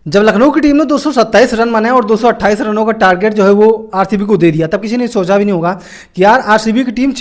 जब लखनऊ की टीम ने 227 रन बनाए और 228 रनों का टारगेट जो है वो आरसीबी को दे दिया, तब किसी ने सोचा भी नहीं होगा कि यार आरसीबी की टीम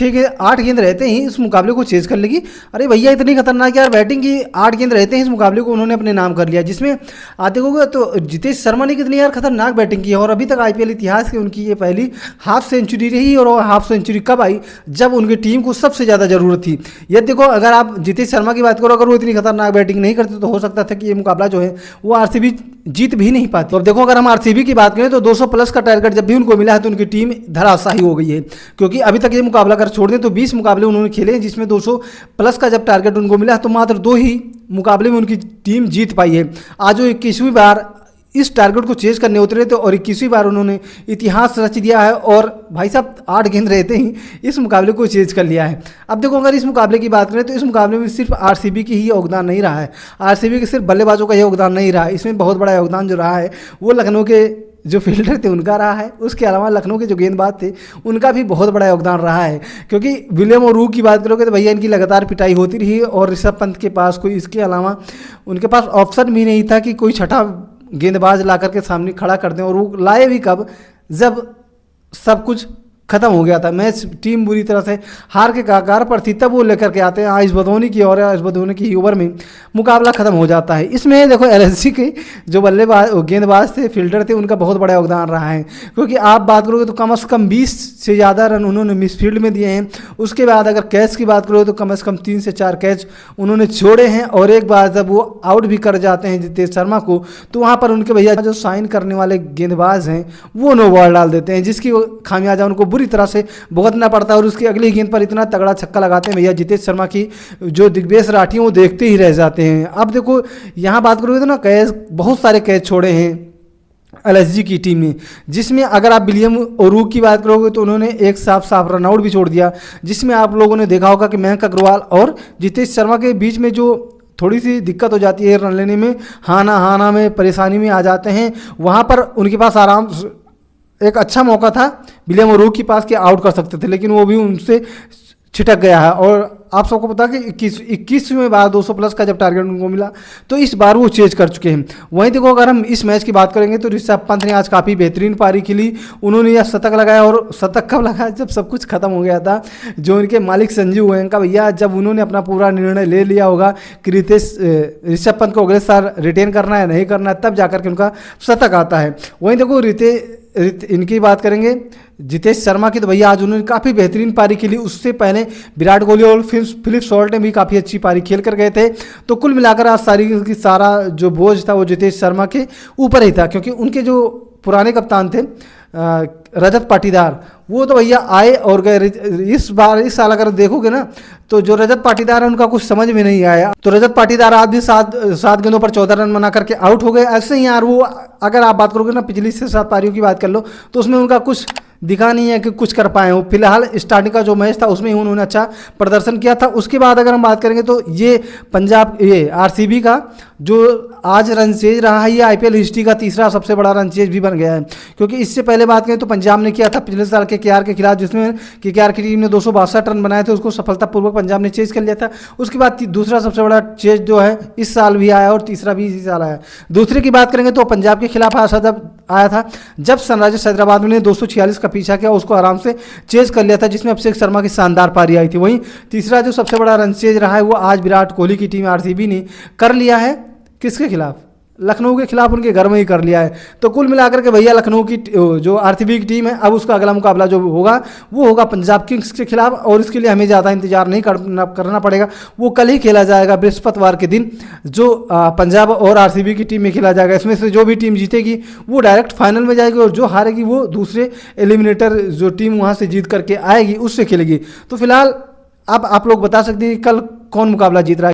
8 गेंद रहते ही इस मुकाबले को चेज कर लेगी। अरे भैया इतनी खतरनाक यार बैटिंग की, 8 गेंद रहते ही इस मुकाबले को उन्होंने अपने नाम कर लिया, जिसमें आप देखोगे तो जितेश शर्मा ने कितनी यार खतरनाक बैटिंग की है। और अभी तक आईपीएल इतिहास की उनकी ये पहली हाफ सेंचुरी रही। और हाफ सेंचुरी कब आई? जब उनकी टीम को सबसे ज़्यादा जरूरत थी। ये देखो, अगर आप जितेश शर्मा की बात करो, अगर वो इतनी खतरनाक बैटिंग नहीं करते तो हो सकता था कि ये मुकाबला जो है वो आरसीबी जीत भी नहीं पाती। अब देखो, अगर हम आरसीबी की बात करें तो 200 प्लस का टारगेट जब भी उनको मिला है तो उनकी टीम धराशायी हो गई है, क्योंकि अभी तक ये मुकाबला अगर छोड़ दें तो 20 मुकाबले उन्होंने खेले, जिसमें 200 प्लस का जब टारगेट उनको मिला है तो मात्र 2 ही मुकाबले में उनकी टीम जीत पाई है। आज वो 21वीं बार इस टारगेट को चेज करने उतरे थे और 21वीं बार उन्होंने इतिहास रच दिया है। और भाई साहब 8 गेंद रहते ही इस मुकाबले को चेज कर लिया है। अब देखो, अगर इस मुकाबले की बात करें तो इस मुकाबले में सिर्फ आरसीबी की ही योगदान नहीं रहा है, आरसीबी के सिर्फ बल्लेबाजों का योगदान नहीं रहा है, इसमें बहुत बड़ा योगदान जो रहा है वो लखनऊ के जो फील्डर थे उनका रहा है। उसके अलावा लखनऊ के जो गेंदबाज थे उनका भी बहुत बड़ा योगदान रहा है, क्योंकि विलियम और रू की बात करोगे तो भैया इनकी लगातार पिटाई होती रही और ऋषभ पंत के पास कोई इसके अलावा उनके पास ऑप्शन भी नहीं था कि कोई छठा गेंदबाज ला करके सामने खड़ा कर दें। और वो लाए भी कब? जब सब कुछ खत्म हो गया था, मैच टीम बुरी तरह से हार के कगार पर थी, तब वो लेकर के आते हैं आयुष बदौनी की, और आयुष बदौनी की ओवर में मुकाबला खत्म हो जाता है। इसमें देखो एलएसजी के जो बल्लेबाज गेंदबाज थे, फील्डर थे, उनका बहुत बड़ा योगदान रहा है, क्योंकि आप बात करोगे तो कम से कम 20 से ज़्यादा रन उन्होंने मिसफील्ड में दिए हैं। उसके बाद अगर कैच की बात करोगे तो कम से कम 3 से 4 कैच उन्होंने छोड़े हैं। और एक बार जब वो आउट भी कर जाते हैं जितेश शर्मा को, तो वहाँ पर उनके भैया जो साइन करने वाले गेंदबाज हैं वो नो बॉल डाल देते हैं, जिसकी खामियाजा उनको बुरी तरह से भुगतना पड़ता है। और उसकी अगली गेंद पर इतना तगड़ा छक्का लगाते हैं भैया जितेश शर्मा की, जो दिग्वेश राठी वो देखते ही रह जाते हैं। अब देखो, यहाँ बात करोगे तो ना कैच, बहुत सारे कैच छोड़े हैं एलएसजी की टीम में, जिसमें अगर आप विलियम और रू की बात करोगे तो उन्होंने एक साफ रन आउट भी छोड़ दिया, जिसमें आप लोगों ने देखा होगा कि मयंक अग्रवाल और जितेश शर्मा के बीच में जो थोड़ी सी दिक्कत हो जाती है रन लेने में, हाना में परेशानी में आ जाते हैं। वहाँ पर उनके पास आराम एक अच्छा मौका था विलियम और रू के पास कि आउट कर सकते थे, लेकिन वो भी उनसे छिटक गया है। और आप सबको पता है कि 21वें बार 200 प्लस का जब टारगेट उनको मिला तो इस बार वो चेज कर चुके हैं। वहीं देखो, अगर हम इस मैच की बात करेंगे तो ऋषभ पंत ने आज काफ़ी बेहतरीन पारी खेली, उन्होंने यह शतक लगाया। और शतक कब लगाया? जब सब कुछ खत्म हो गया था। जो उनके मालिक संजीव गोयनका भैया, जब उन्होंने अपना पूरा निर्णय ले लिया होगा कि ऋषभ पंत को अगले साल रिटेन करना है नहीं करना है, तब जाकर के उनका शतक आता है। वहीं देखो इनकी बात करेंगे जितेश शर्मा की, तो भैया आज उन्होंने काफ़ी बेहतरीन पारी खेली। उससे पहले विराट कोहली और फिलिप सॉल्ट ने भी काफ़ी अच्छी पारी खेल कर गए थे। तो कुल मिलाकर आज सारा जो बोझ था वो जितेश शर्मा के ऊपर ही था, क्योंकि उनके जो पुराने कप्तान थे रजत पाटीदार, वो तो भैया आए और गए। इस साल अगर देखोगे ना तो जो रजत पाटीदार है उनका कुछ समझ में नहीं आया। तो रजत पाटीदार आज भी 7 गेंदों पर 14 रन बना करके आउट हो गए। ऐसे ही यार वो, अगर आप बात करोगे ना पिछली 6-7 पारियों की बात कर लो तो उसमें उनका कुछ दिखा नहीं है कि कुछ कर पाए हो। फिलहाल स्टार्टिंग का जो मैच था उसमें उन्होंने अच्छा प्रदर्शन किया था। उसके बाद अगर हम बात करेंगे तो ये आरसीबी का जो आज रन चेज रहा है, ये आईपीएल हिस्ट्री का तीसरा सबसे बड़ा रन चेज भी बन गया है, क्योंकि इससे पहले बात करें तो पंजाब ने किया था पिछले साल केकेआर के खिलाफ, जिसमें केकेआर की टीम ने 262 रन बनाए थे, उसको सफलतापूर्वक पंजाब ने चेज कर लिया था। उसके बाद दूसरा सबसे बड़ा चेज जो है इस साल भी आया और तीसरा भी इसी साल आया। दूसरे की बात करेंगे तो पंजाब के खिलाफ आया था जब सनराइजर्स हैदराबाद ने 246 का पीछा किया, उसको आराम से चेज कर लिया था, जिसमें अभिषेक शर्मा की शानदार पारी आई थी। वहीं तीसरा जो सबसे बड़ा रन चेज रहा है वो आज विराट कोहली की टीम आरसीबी ने कर लिया है। किसके खिलाफ? लखनऊ के खिलाफ, उनके घर में ही कर लिया है। तो कुल मिलाकर के भैया लखनऊ की जो आरसीबी की टीम है, अब उसका अगला मुकाबला जो होगा वो होगा पंजाब किंग्स के खिलाफ, और इसके लिए हमें ज़्यादा इंतजार नहीं करना पड़ेगा। वो कल ही खेला जाएगा बृहस्पतिवार के दिन, जो पंजाब और आरसीबी की टीम में खेला जाएगा। इसमें से जो भी टीम जीतेगी वो डायरेक्ट फाइनल में जाएगी, और जो हारेगी वो दूसरे एलिमिनेटर जो टीम वहाँ से जीत करके आएगी उससे खेलेगी। तो फिलहाल अब आप लोग बता सकते हैं कि कल कौन मुकाबला जीत रहा है।